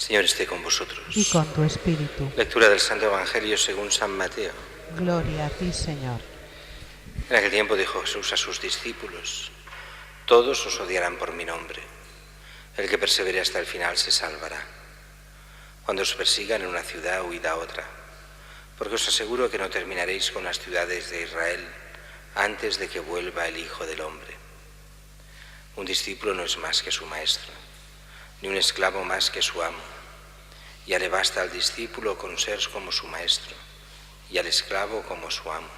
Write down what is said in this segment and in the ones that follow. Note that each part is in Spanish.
Señor esté con vosotros. Y con tu espíritu. Lectura del Santo Evangelio según San Mateo. Gloria a ti, Señor. En aquel tiempo dijo Jesús a sus discípulos: todos os odiarán por mi nombre. El que persevere hasta el final se salvará. Cuando os persigan en una ciudad, huid a otra, porque os aseguro que no terminaréis con las ciudades de Israel antes de que vuelva el Hijo del Hombre. Un discípulo no es más que su maestro, ni un esclavo más que su amo. Ya le basta al discípulo con ser como su maestro, y al esclavo como su amo.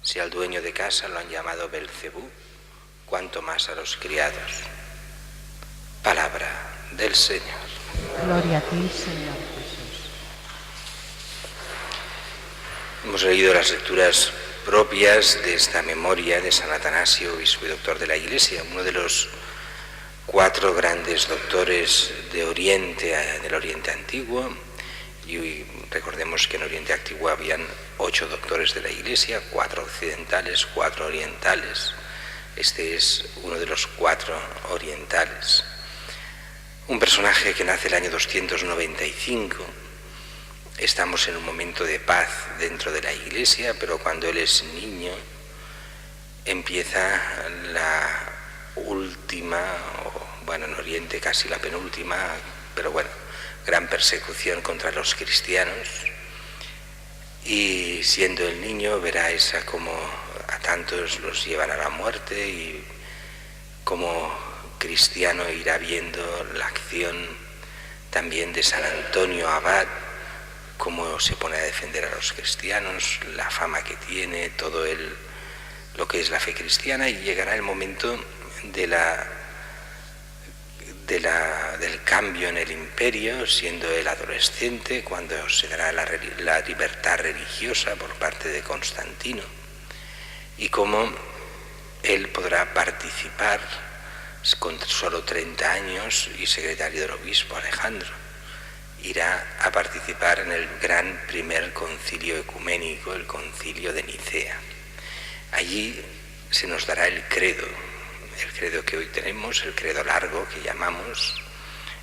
Si al dueño de casa lo han llamado Belcebú, cuánto más a los criados. Palabra del Señor. Gloria a ti, Señor Jesús. Hemos leído las lecturas propias de esta memoria de San Atanasio, obispo y doctor de la Iglesia, uno de los 4 grandes doctores de Oriente, del Oriente Antiguo, y recordemos que en Oriente Antiguo habían 8 doctores de la Iglesia, 4 occidentales, 4 orientales. Este es uno de los 4 orientales. Un personaje que nace el año 295. Estamos en un momento de paz dentro de la Iglesia, pero cuando él es niño empieza la última, en Oriente casi la penúltima, pero gran persecución contra los cristianos. Y siendo el niño verá esa como a tantos los llevan a la muerte, y como cristiano irá viendo la acción también de San Antonio Abad, cómo se pone a defender a los cristianos, la fama que tiene, todo lo que es la fe cristiana, y llegará el momento del cambio en el imperio, siendo él adolescente, cuando se dará la libertad religiosa por parte de Constantino, y cómo él podrá participar con solo 30 años y secretario del obispo Alejandro. Irá a participar en el gran primer concilio ecuménico, el concilio de Nicea. Allí se nos dará el credo que hoy tenemos, el credo largo que llamamos,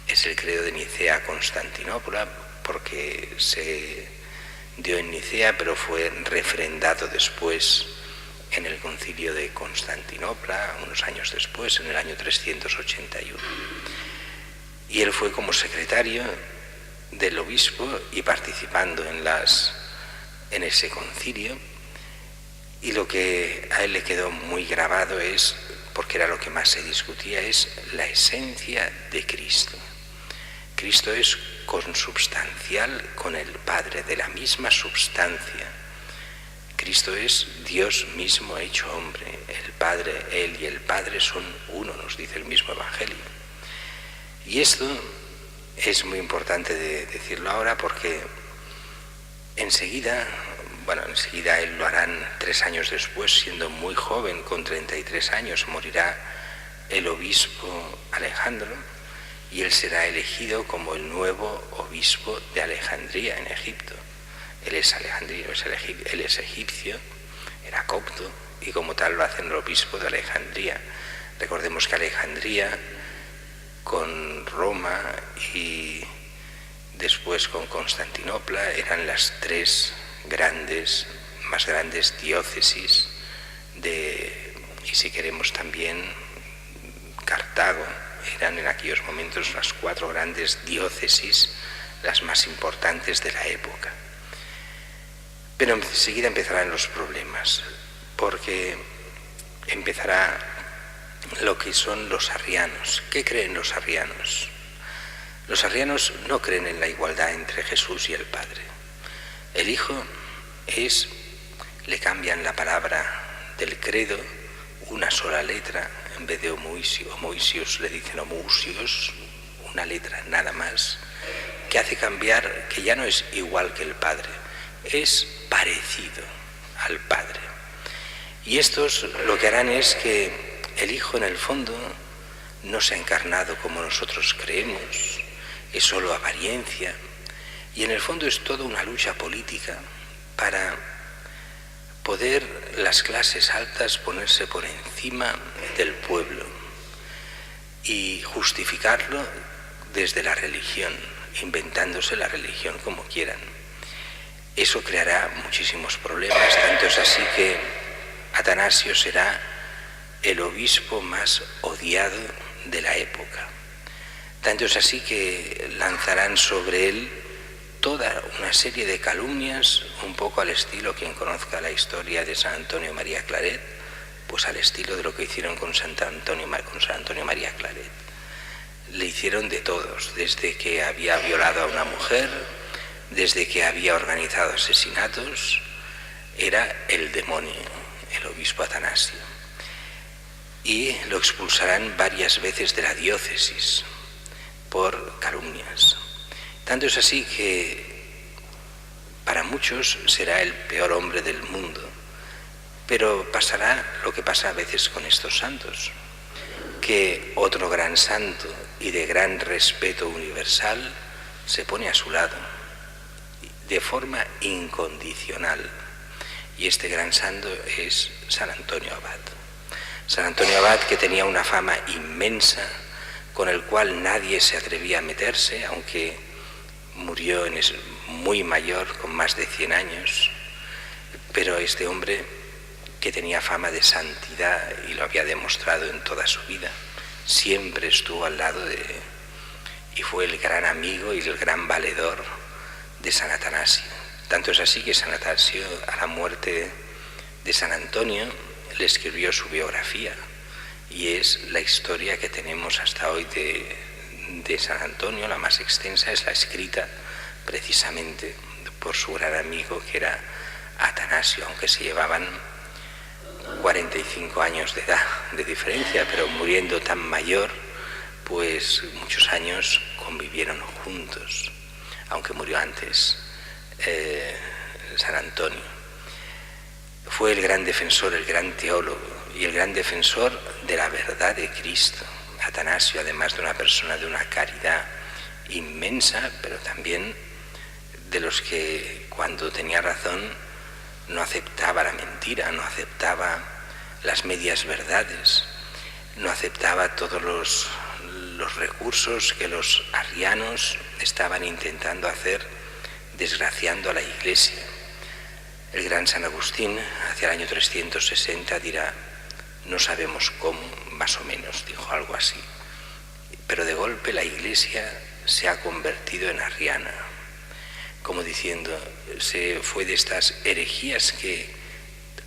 es el credo de Nicea Constantinopla, porque se dio en Nicea, pero fue refrendado después en el concilio de Constantinopla, unos años después, en el año 381. Y él fue como secretario del obispo y participando en ese concilio, y lo que a él le quedó muy grabado es, porque era lo que más se discutía, es la esencia de Cristo. Cristo es consubstancial con el Padre, de la misma substancia. Cristo es Dios mismo hecho hombre. El Padre, Él y el Padre son uno, nos dice el mismo Evangelio. Y esto es muy importante de decirlo ahora, porque enseguida él lo harán 3 años después, siendo muy joven, con 33 años, morirá el obispo Alejandro, y él será elegido como el nuevo obispo de Alejandría, en Egipto. Él es alejandrino, él es egipcio, era copto, y como tal lo hacen el obispo de Alejandría. Recordemos que Alejandría, con Roma y después con Constantinopla, eran las 3 más grandes diócesis y si queremos también Cartago, eran en aquellos momentos las 4 grandes diócesis, las más importantes de la época. Pero enseguida empezarán los problemas, porque empezará lo que son los arrianos. ¿Qué creen los arrianos? Los arrianos no creen en la igualdad entre Jesús y el Padre. El Hijo le cambian la palabra del credo, una sola letra, en vez de homoousios le dicen homousios, una letra nada más, que hace cambiar, que ya no es igual que el Padre, es parecido al Padre. Y estos lo que harán es que el Hijo en el fondo no se ha encarnado como nosotros creemos, es solo apariencia, y en el fondo es toda una lucha política para poder las clases altas ponerse por encima del pueblo y justificarlo desde la religión, inventándose la religión como quieran. Eso creará muchísimos problemas, tanto es así que Atanasio será el obispo más odiado de la época. Tanto es así que lanzarán sobre él toda una serie de calumnias, un poco al estilo, quien conozca la historia de San Antonio María Claret, pues al estilo de lo que hicieron con San Antonio María Claret. Le hicieron de todos, desde que había violado a una mujer, desde que había organizado asesinatos. Era el demonio, el obispo Atanasio. Y lo expulsarán varias veces de la diócesis por calumnias. Tanto es así que para muchos será el peor hombre del mundo, pero pasará lo que pasa a veces con estos santos, que otro gran santo y de gran respeto universal se pone a su lado de forma incondicional, y este gran santo es San Antonio Abad. San Antonio Abad, que tenía una fama inmensa, con el cual nadie se atrevía a meterse, aunque murió muy mayor, con más de 100 años, pero este hombre, que tenía fama de santidad y lo había demostrado en toda su vida, siempre estuvo al lado y fue el gran amigo y el gran valedor de San Atanasio. Tanto es así que San Atanasio, a la muerte de San Antonio, le escribió su biografía, y es la historia que tenemos hasta hoy de San Antonio. La más extensa es la escrita precisamente por su gran amigo, que era Atanasio, aunque se llevaban 45 años de edad de diferencia, pero muriendo tan mayor, pues muchos años convivieron juntos, aunque murió antes San Antonio. Fue el gran defensor, el gran teólogo y el gran defensor de la verdad de Cristo. Atanasio, además de una persona de una caridad inmensa, pero también de los que cuando tenía razón no aceptaba la mentira, no aceptaba las medias verdades, no aceptaba todos los recursos que los arrianos estaban intentando hacer, desgraciando a la Iglesia. El gran San Agustín, hacia el año 360, dirá: no sabemos cómo, más o menos, dijo algo así, pero de golpe la Iglesia se ha convertido en arriana, como diciendo, se fue de estas herejías que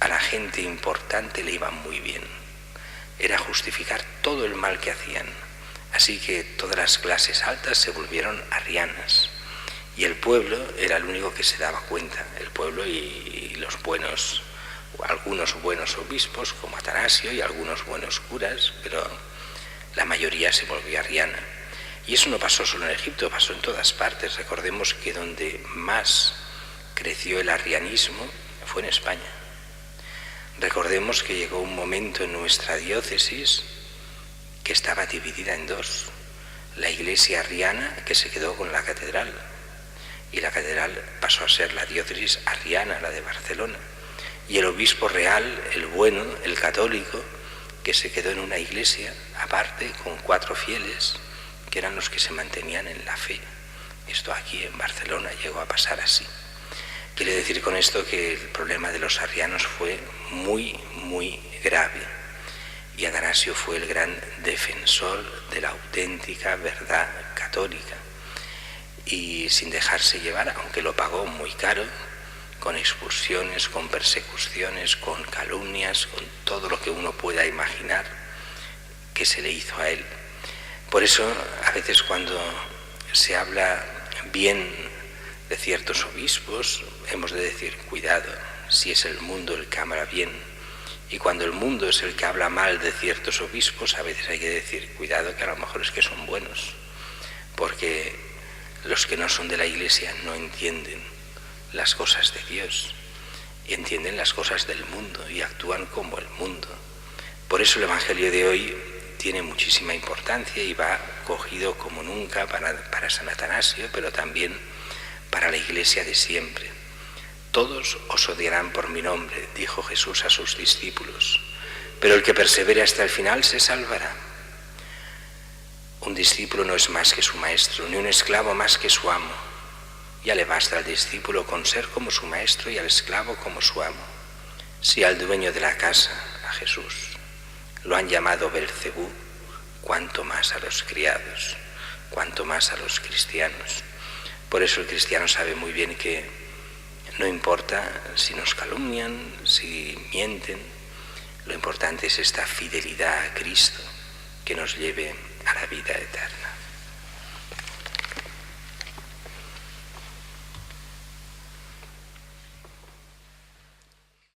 a la gente importante le iban muy bien. Era justificar todo el mal que hacían. Así que todas las clases altas se volvieron arrianas. Y el pueblo era el único que se daba cuenta. El pueblo y los buenos, algunos buenos obispos como Atanasio y algunos buenos curas, pero la mayoría se volvió arriana. Y eso no pasó solo en Egipto, pasó en todas partes. Recordemos que donde más creció el arrianismo fue en España. Recordemos que llegó un momento en nuestra diócesis que estaba dividida en dos. La iglesia arriana, que se quedó con la catedral, y la catedral pasó a ser la diócesis arriana, la de Barcelona, y el obispo real, el bueno, el católico, que se quedó en una iglesia aparte con 4 fieles, que eran los que se mantenían en la fe. Esto aquí en Barcelona llegó a pasar así. Quiere decir con esto que el problema de los arrianos fue muy, muy grave, y Atanasio fue el gran defensor de la auténtica verdad católica, y sin dejarse llevar, aunque lo pagó muy caro, con expulsiones, con persecuciones, con calumnias, con todo lo que uno pueda imaginar que se le hizo a él. Por eso, a veces cuando se habla bien de ciertos obispos, hemos de decir, cuidado, si es el mundo el que habla bien. Y cuando el mundo es el que habla mal de ciertos obispos, a veces hay que decir, cuidado, que a lo mejor es que son buenos, porque los que no son de la Iglesia no entienden las cosas de Dios, y entienden las cosas del mundo y actúan como el mundo. Por eso el Evangelio de hoy tiene muchísima importancia y va cogido como nunca para San Atanasio, pero también para la Iglesia de siempre. Todos os odiarán por mi nombre, dijo Jesús a sus discípulos, pero el que persevere hasta el final se salvará. Un discípulo no es más que su maestro, ni un esclavo más que su amo. Ya le basta al discípulo con ser como su maestro y al esclavo como su amo. Si al dueño de la casa, a Jesús, lo han llamado Belcebú, cuanto más a los criados, cuanto más a los cristianos. Por eso el cristiano sabe muy bien que no importa si nos calumnian, si mienten, lo importante es esta fidelidad a Cristo que nos lleve a la vida eterna.